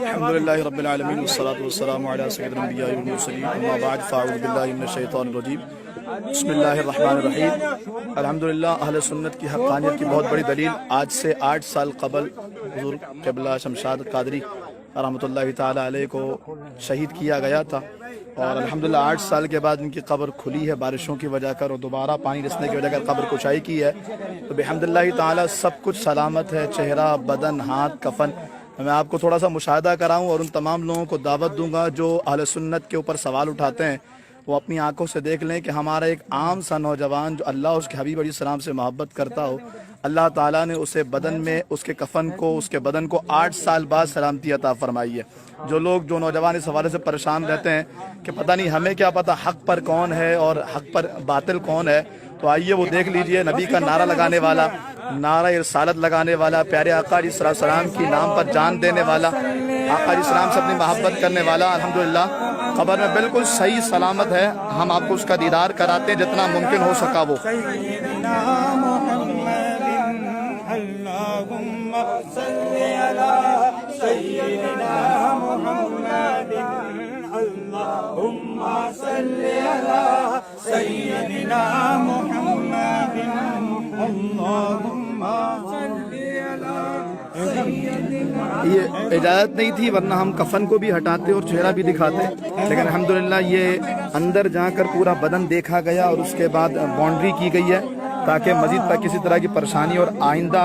الحمدللہ رب العالمین والصلاة والسلام علی سید الانبیاء والمرسلین اما بعد فاعوذ باللہ من الشیطان الرجیم بسم اللہ الرحمن الرحیم۔ الحمدللہ اہل سنت کی حقانیت کی بہت بڑی دلیل آج سے 8 سال قبل حضور قبلہ شمشاد قادری رحمۃ اللہ تعالی علیہ کو شہید کیا گیا تھا، اور الحمدللہ 8 سال کے بعد ان کی قبر کھلی ہے بارشوں کی وجہ کر، اور دوبارہ پانی رسنے کی وجہ کر قبر کشائی کی ہے۔ تو بحمدللہ تعالی سب کچھ سلامت ہے، چہرہ، بدن، ہاتھ، کفن۔ میں آپ کو تھوڑا سا مشاہدہ کراؤں اور ان تمام لوگوں کو دعوت دوں گا جو اہل سنت کے اوپر سوال اٹھاتے ہیں، وہ اپنی آنکھوں سے دیکھ لیں کہ ہمارا ایک عام سا نوجوان جو اللہ اس کے حبیب علیہ السلام سے محبت کرتا ہو، اللہ تعالیٰ نے اسے بدن میں اس کے کفن کو، اس کے بدن کو 8 سال بعد سلامتی عطا فرمائی ہے۔ جو نوجوان اس حوالے سے پریشان رہتے ہیں کہ پتہ نہیں ہمیں کیا پتہ حق پر کون ہے اور حق پر باطل کون ہے، تو آئیے وہ دیکھ لیجئے نبی کا نعرہ لگانے والا، نعرہ رسالت لگانے والا، پیارے آقا علیہ السلام کی نام پر جان دینے والا، آقا علیہ السلام سے اپنی محبت کرنے والا، الحمدللہ قبر میں بالکل صحیح سلامت ہے۔ ہم آپ کو اس کا دیدار کراتے ہیں جتنا ممکن ہو سکا وہ۔ اللهم صل على سيدنا محمد اللهم صل على سيدنا محمد اللهم صل على سيدنا۔ یہ اجازت نہیں تھی ورنہ ہم کفن کو بھی ہٹاتے اور چہرہ بھی دکھاتے، لیکن الحمدللہ یہ اندر جا کر پورا بدن دیکھا گیا اور اس کے بعد باؤنڈری کی گئی ہے تاکہ مزید پر کسی طرح کی پریشانی اور آئندہ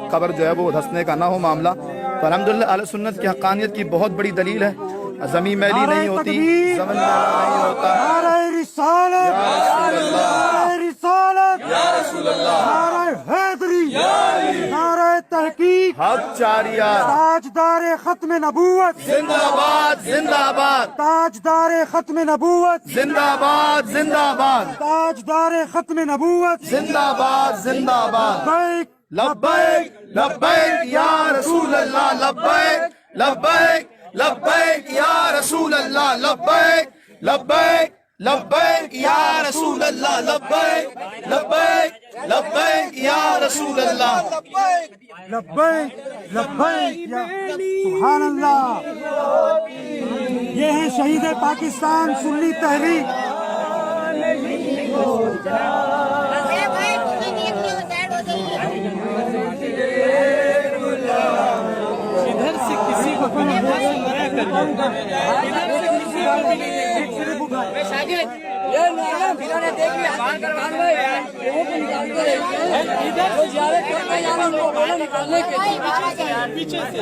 قبر جو ہے وہ دھسنے کا نہ ہو معاملہ۔ تو الحمدللہ اہل سنت کی حقانیت کی بہت بڑی دلیل ہے، زمین میلی نہیں ہوتی، زمین میلا نہیں ہوتا۔ نعرہ رسالت نعرہ رسالت یا رسول اللہ، نعرہ حیدری، نعرہ تحقیق، حق جاریہ، تاجدار ختم نبوت، زندہ آباد زندہ آباد، تاجدار ختم نبوت، زندہ آباد زندہ آباد، تاجدار ختم نبوت، زندہ آباد زندہ آباد۔ لبیک لبیک لبیک یا رسول اللہ، لبیک لبیک لبیک یا رسول اللہ، لبیک لبیک لبیک یا رسول اللہ، لبیک لبیک لبیک یا رسول اللہ، لبیک لبیک یا سبحان اللہ۔ یہ ہے شہید پاکستان سنی تحریک۔ ادھر سے کسی کو بھی ادھر سے منع کر دو، ادھر سے کسی کو بھی نہیں۔ پیچھے سے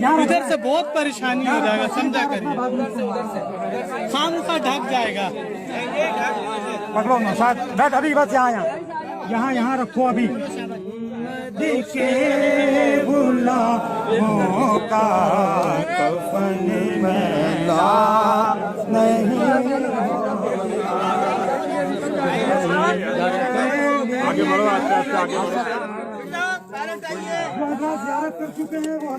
ادھر سے بہت پریشانی ہو جائے گا، سمجھا کریے، خام کا ڈھک جائے گا۔ پکڑو نا ساتھ بیٹھ، ابھی بس یہاں رکھو ابھی۔ دیکھے غلاموں کا کفن میلا نہیں، آگے بڑھو، آگے بڑھو۔ زیارت کر چکے ہیں وہ،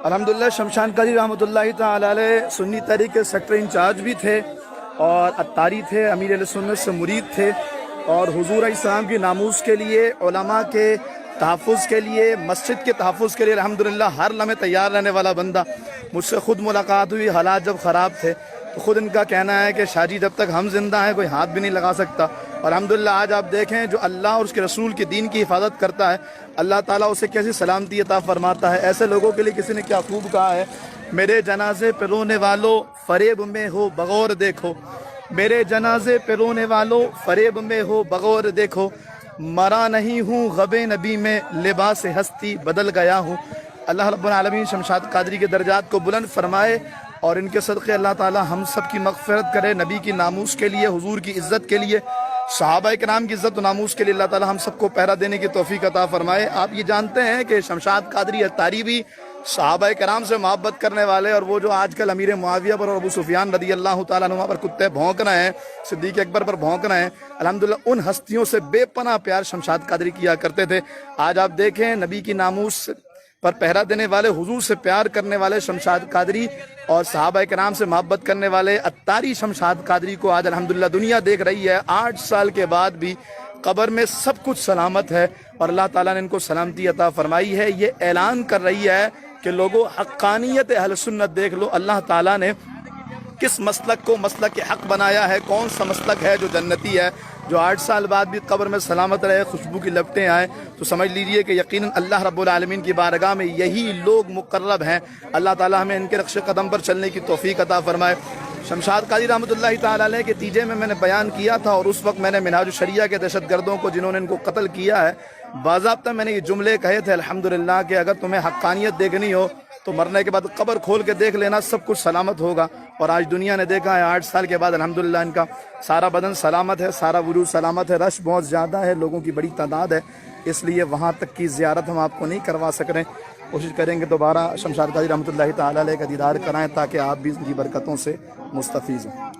الحمدللہ شمشاد قادری رحمۃ اللہ تعالی علیہ سنی تحریک کے سیکٹر انچارج بھی تھے اور اتاری تھے، امیر اہل سنت سے مرید تھے، اور حضور علیہ السلام کی ناموس کے لیے، علماء کے تحفظ کے لیے، مسجد کے تحفظ کے لیے الحمدللہ ہر لمحے تیار رہنے والا بندہ۔ مجھ سے خود ملاقات ہوئی، حالات جب خراب تھے تو خود ان کا کہنا ہے کہ شاہ جی جب تک ہم زندہ ہیں کوئی ہاتھ بھی نہیں لگا سکتا۔ اور الحمدللہ آج آپ دیکھیں جو اللہ اور اس کے رسول کی دین کی حفاظت کرتا ہے، اللہ تعالیٰ اسے کیسی سلامتی عطا فرماتا ہے۔ ایسے لوگوں کے لیے کسی نے کیا خوب کہا ہے، میرے جنازے پہ رونے والوں فریب میں ہو بغور دیکھو، میرے جنازے پہ رونے والوں فریب میں ہو بغور دیکھو، مرا نہیں ہوں غب نبی میں لباس ہستی بدل گیا ہوں۔ اللہ رب العالمین شمشاد قادری کے درجات کو بلند فرمائے اور ان کے صدقے اللہ تعالی ہم سب کی مغفرت کرے۔ نبی کی ناموس کے لیے، حضور کی عزت کے لیے، صحابہ کرام کی عزت و ناموس کے لیے اللہ تعالی ہم سب کو پہرا دینے کی توفیق عطا فرمائے۔ آپ یہ جانتے ہیں کہ شمشاد قادری اتاری بھی صحابہ کرام سے محبت کرنے والے، اور وہ جو آج کل امیر معاویہ پر اور ابو سفیان رضی اللہ تعالیٰ عنہ پر کتے بھونک رہے ہیں، صدیق اکبر پر بھونک رہے ہیں، الحمدللہ ان ہستیوں سے بے پناہ پیار شمشاد قادری کیا کرتے تھے۔ آج آپ دیکھیں نبی کی ناموس پر پہرا دینے والے، حضور سے پیار کرنے والے شمشاد قادری اور صحابہ کرام سے محبت کرنے والے اتاری شمشاد قادری کو آج الحمدللہ دنیا دیکھ رہی ہے۔ 8 سال کے بعد بھی قبر میں سب کچھ سلامت ہے اور اللہ تعالیٰ نے ان کو سلامتی عطا فرمائی ہے۔ یہ اعلان کر رہی ہے کہ لوگوں حقانیت اہل سنت دیکھ لو، اللہ تعالیٰ نے کس مسلک کو مسلک حق بنایا ہے، کون سا مسلک ہے جو جنتی ہے، جو 8 سال بعد بھی قبر میں سلامت رہے، خوشبو کی لپٹیں آئیں، تو سمجھ لیجئے کہ یقیناً اللہ رب العالمین کی بارگاہ میں یہی لوگ مقرب ہیں۔ اللہ تعالیٰ ہمیں ان کے رخش قدم پر چلنے کی توفیق عطا فرمائے۔ شمشاد قادری رحمۃ اللہ تعالیٰ علیہ کے تیجے میں نے بیان کیا تھا، اور اس وقت میں نے منہاج الشریعہ کے دہشت گردوں کو جنہوں نے ان کو قتل کیا ہے، باضابطہ میں نے یہ جملے کہے تھے الحمدللہ کہ اگر تمہیں حقانیت دیکھنی ہو تو مرنے کے بعد قبر کھول کے دیکھ لینا، سب کچھ سلامت ہوگا۔ اور آج دنیا نے دیکھا ہے 8 سال کے بعد الحمدللہ ان کا سارا بدن سلامت ہے، سارا وجود سلامت ہے۔ رش بہت زیادہ ہے، لوگوں کی بڑی تعداد ہے، اس لیے وہاں تک کی زیارت ہم آپ کو نہیں کروا سک رہے۔ کوشش کریں گے دوبارہ شمشاد قادری رحمۃ اللہ تعالیٰ علیہ کا دیدار کرائیں تاکہ آپ بھی ان کی برکتوں سے مستفیض ہوں۔